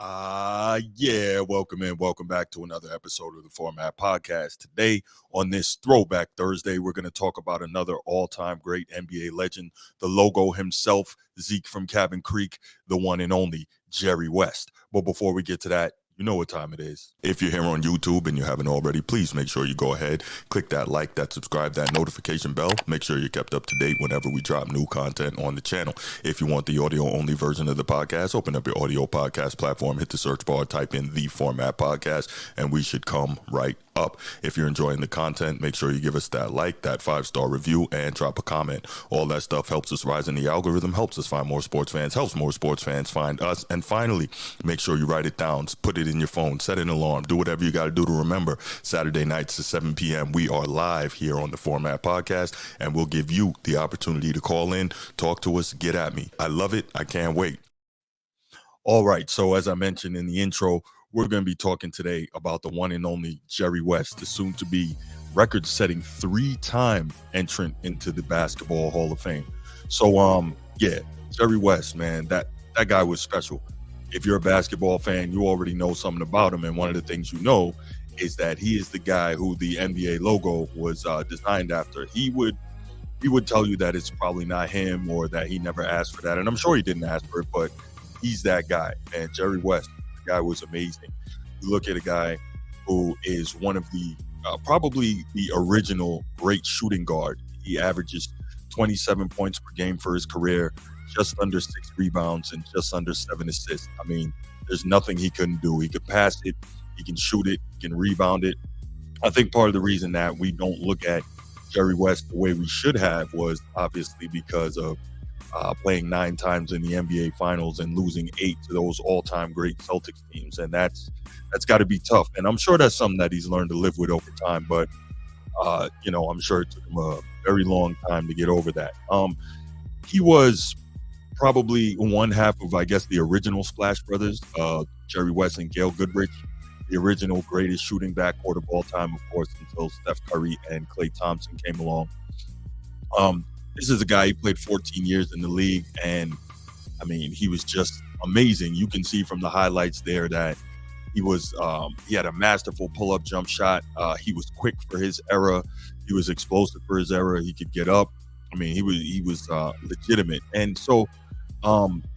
Yeah, welcome back to another episode of the Format Podcast. Today, on this Throwback Thursday, we're going to talk about another all-time great NBA legend, the logo himself, Zeke from Cabin Creek, the one and only Jerry West. But before we get to that, you know what time it is. If you're here on YouTube and you haven't already, please make sure you go ahead, click that like, that subscribe, that notification bell. Make sure you're kept up to date whenever we drop new content on the channel. If you want the audio-only version of the podcast, open up your audio podcast platform, hit the search bar, type in the Format Podcast, and we should come right up. If you're enjoying the content, make sure you give us that like, that 5-star review, and drop a comment. All that stuff helps us rise in the algorithm, helps us find more sports fans, helps more sports fans find us. And finally, make sure you write it down, put it in your phone, set an alarm, do whatever you got to do to remember. Saturday nights at 7 p.m. we are live here on the Format Podcast, and we'll give you the opportunity to call in, talk to us, get at me. I love it. I can't wait. All right, so as I mentioned in the intro, we're going to be talking today about the one and only Jerry West, the soon-to-be record-setting 3-time entrant into the Basketball Hall of Fame. So, yeah, Jerry West, man, that guy was special. If you're a basketball fan, you already know something about him, and one of the things you know is that he is the guy who the NBA logo was designed after. He would tell you that it's probably not him or that he never asked for that, and I'm sure he didn't ask for it, but he's that guy, man. Jerry West. Guy was amazing. You look at a guy who is one of the probably the original great shooting guard. He averages 27 points per game for his career, just under 6 rebounds and just under 7 assists. I mean, there's nothing he couldn't do. He could pass it, he can shoot it, he can rebound it. I think part of the reason that we don't look at Jerry West the way we should have was obviously because of playing 9 times in the NBA Finals and losing 8 to those all-time great Celtics teams, and that's got to be tough. And I'm sure that's something that he's learned to live with over time. But I'm sure it took him a very long time to get over that. He was probably one half of, I guess, the original Splash Brothers, Jerry West and Gail Goodrich, the original greatest shooting backcourt of all time, of course, until Steph Curry and Klay Thompson came along. This is a guy who played 14 years in the league, and I mean, he was just amazing. You can see from the highlights there that he had a masterful pull-up jump shot. He was quick for his era. He was explosive for his era. He could get up. I mean, he was legitimate. And so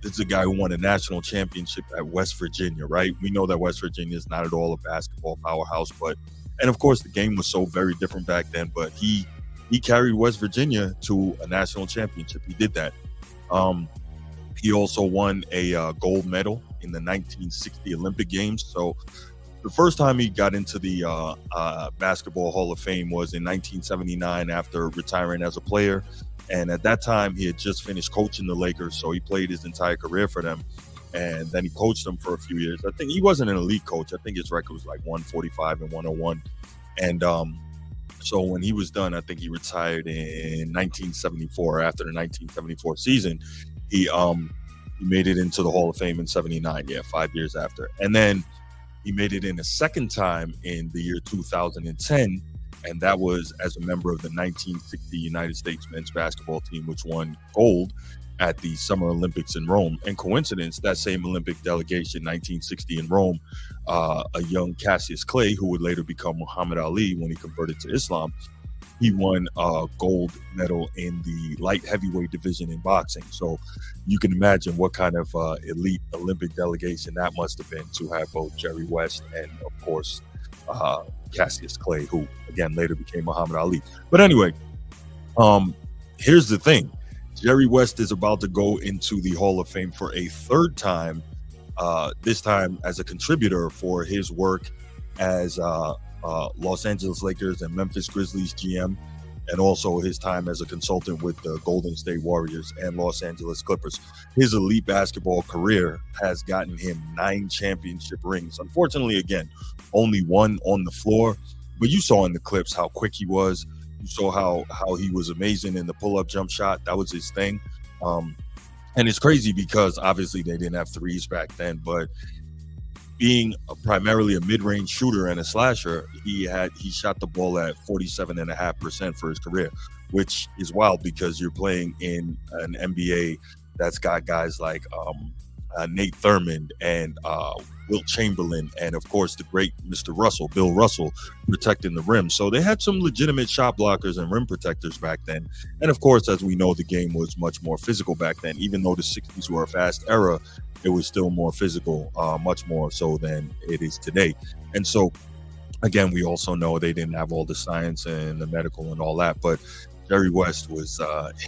this is a guy who won a national championship at West Virginia, right? We know that West Virginia is not at all a basketball powerhouse, and of course the game was so very different back then, but he carried West Virginia to a national championship. He did that. He also won a gold medal in the 1960 Olympic Games. So the first time he got into the Basketball Hall of Fame was in 1979 after retiring as a player. And at that time, he had just finished coaching the Lakers, so he played his entire career for them. And then he coached them for a few years. I think he wasn't an elite coach. I think his record was like 145 and 101. And so when he was done, I think he retired in 1974. After the 1974 season, he made it into the Hall of Fame in 79. Yeah, 5 years after. And then he made it in a second time in the year 2010, and that was as a member of the 1960 United States men's basketball team, which won gold at the Summer Olympics in Rome. And coincidence, that same Olympic delegation, 1960 in Rome, a young Cassius Clay, who would later become Muhammad Ali when he converted to Islam, he won a gold medal in the light heavyweight division in boxing. So you can imagine what kind of elite Olympic delegation that must have been to have both Jerry West and, of course, Cassius Clay, who, again, later became Muhammad Ali. But anyway, here's the thing. Jerry West is about to go into the Hall of Fame for a third time, this time as a contributor for his work as Los Angeles Lakers and Memphis Grizzlies GM, and also his time as a consultant with the Golden State Warriors and Los Angeles Clippers. His elite basketball career has gotten him 9 championship rings. Unfortunately, again, only 1 on the floor, but you saw in the clips how quick he was. You saw how he was amazing in the pull-up jump shot. That was his thing. And it's crazy because obviously they didn't have threes back then, but being primarily a mid-range shooter and a slasher, he shot the ball at 47.5% for his career, which is wild because you're playing in an NBA that's got guys like Nate Thurmond, and Wilt Chamberlain, and of course the great Mr. Russell, Bill Russell, protecting the rim. So they had some legitimate shot blockers and rim protectors back then. And of course, as we know, the game was much more physical back then. Even though the 60s were a fast era, it was still more physical, much more so than it is today. And so, again, we also know they didn't have all the science and the medical and all that, but Jerry West was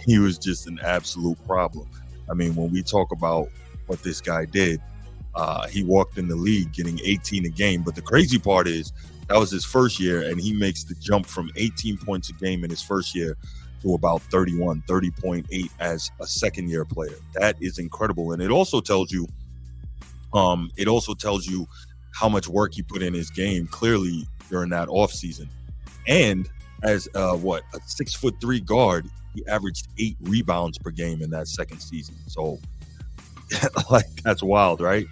he was just an absolute problem. I mean, when we talk about what this guy did, he walked in the league getting 18 a game. But the crazy part is that was his first year, and he makes the jump from 18 points a game in his first year to about 30.8 as a second-year player. That is incredible, and it also tells you how much work he put in his game clearly during that offseason. And as a 6'3" guard, he averaged 8 rebounds per game in that second season. So like, that's wild, right?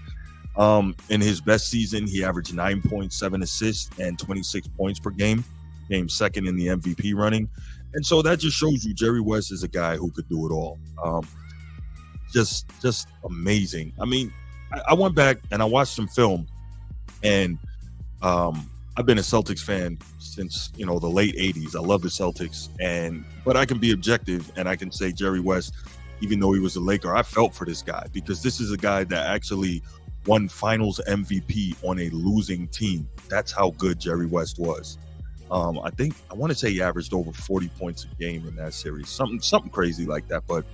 In his best season, he averaged 9.7 assists and 26 points per game, came second in the MVP running. And so that just shows you Jerry West is a guy who could do it all. Just amazing. I mean, I went back and I watched some film, and I've been a Celtics fan since, the late 80s. I love the Celtics, but I can be objective and I can say Jerry West, even though he was a Laker, I felt for this guy, because this is a guy that actually won finals MVP on a losing team. That's how good Jerry West was. I want to say he averaged over 40 points a game in that series, something crazy like that. But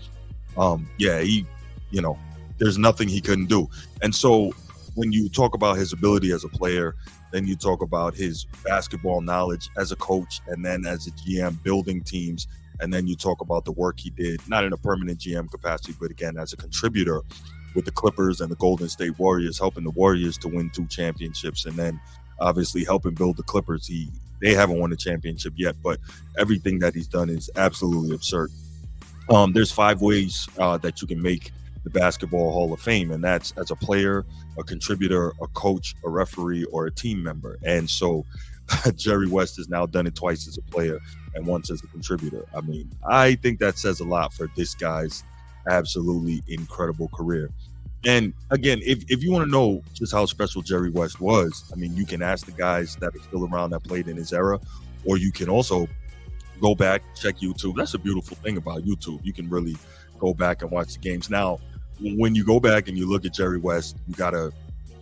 there's nothing he couldn't do. And so when you talk about his ability as a player, then you talk about his basketball knowledge as a coach, and then as a GM building teams, and then you talk about the work he did, not in a permanent GM capacity, but again, as a contributor with the Clippers and the Golden State Warriors, helping the Warriors to win 2 championships, and then obviously helping build the Clippers. They haven't won a championship yet, but everything that he's done is absolutely absurd. There's 5 ways that you can make the Basketball Hall of Fame, and that's as a player, a contributor, a coach, a referee, or a team member. And so Jerry West has now done it twice as a player and once as a contributor. I mean, I think that says a lot for this guy's absolutely incredible career. And again, if you want to know just how special Jerry West was, I mean, you can ask the guys that are still around that played in his era, or you can also go back, check YouTube. That's a beautiful thing about YouTube. You can really go back and watch the games. Now, when you go back and you look at Jerry West, you got to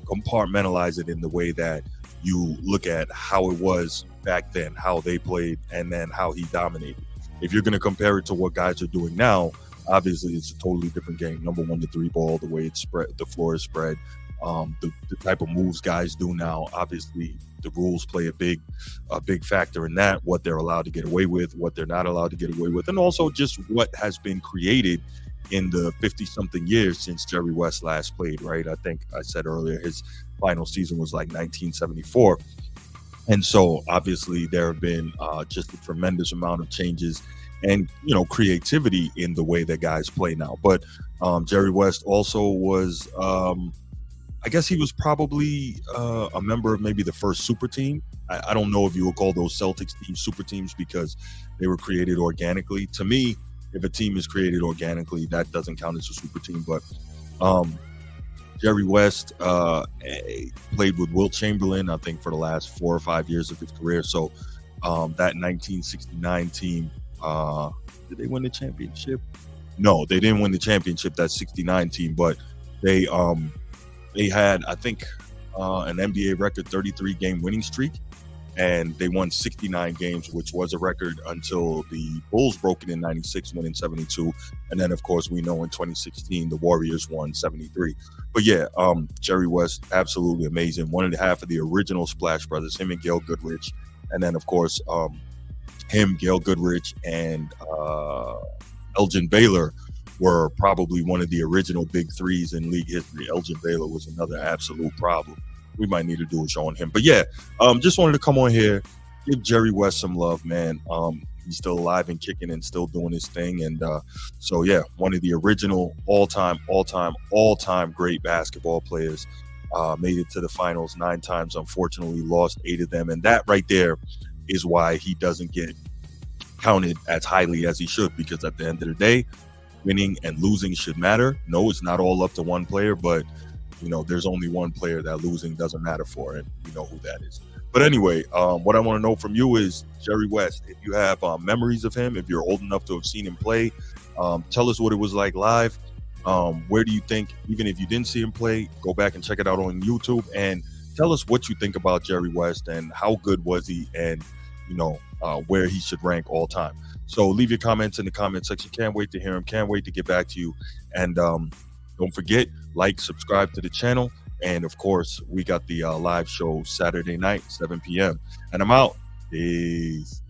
compartmentalize it in the way that you look at how it was back then, how they played, and then how he dominated. If you're going to compare it to what guys are doing now, obviously it's a totally different game. Number 1 to 3 ball, the way it's spread, the floor is spread, the type of moves guys do now. Obviously, the rules play a big factor in that, what they're allowed to get away with, what they're not allowed to get away with, and also just what has been created in the 50-something years since Jerry West last played, right? I think I said earlier his final season was like 1974. And so obviously there have been just a tremendous amount of changes and, creativity in the way that guys play now. But Jerry West also was, I guess he was probably a member of maybe the first super team. I don't know if you would call those Celtics teams super teams because they were created organically. To me, if a team is created organically, that doesn't count as a super team. But Jerry West played with Wilt Chamberlain, I think, for the last 4 or 5 years of his career. So that 1969 team, did they win the championship? No, they didn't win the championship, that 69 team, but they had, I think, an NBA record 33-game winning streak, and they won 69 games, which was a record until the Bulls broke it in 96, winning 72. And then, of course, we know in 2016, the Warriors won 73. But yeah, Jerry West, absolutely amazing. One and a half of the original Splash Brothers, him and Gail Goodrich. And then, of course, him, Gail Goodrich, and Elgin Baylor were probably one of the original big threes in league history. Elgin Baylor was another absolute problem. We might need to do a show on him. But yeah, just wanted to come on here, give Jerry West some love, man. He's still alive and kicking and still doing his thing. And so, yeah, one of the original all-time great basketball players. Made it to the finals 9 times, unfortunately lost 8 of them. And that right there is why he doesn't get counted as highly as he should, because at the end of the day, winning and losing should matter. No, it's not all up to one player, but there's only one player that losing doesn't matter for, and you know who that is. But anyway, what I want to know from you is Jerry West. If you have memories of him, if you're old enough to have seen him play, tell us what it was like live. Where do you think, even if you didn't see him play, go back and check it out on YouTube and tell us what you think about Jerry West and how good was he, and where he should rank all time. So leave your comments in the comment section. Can't wait to hear him. Can't wait to get back to you. And don't forget, like, subscribe to the channel. And of course, we got the live show Saturday night, 7 p.m. And I'm out. Peace.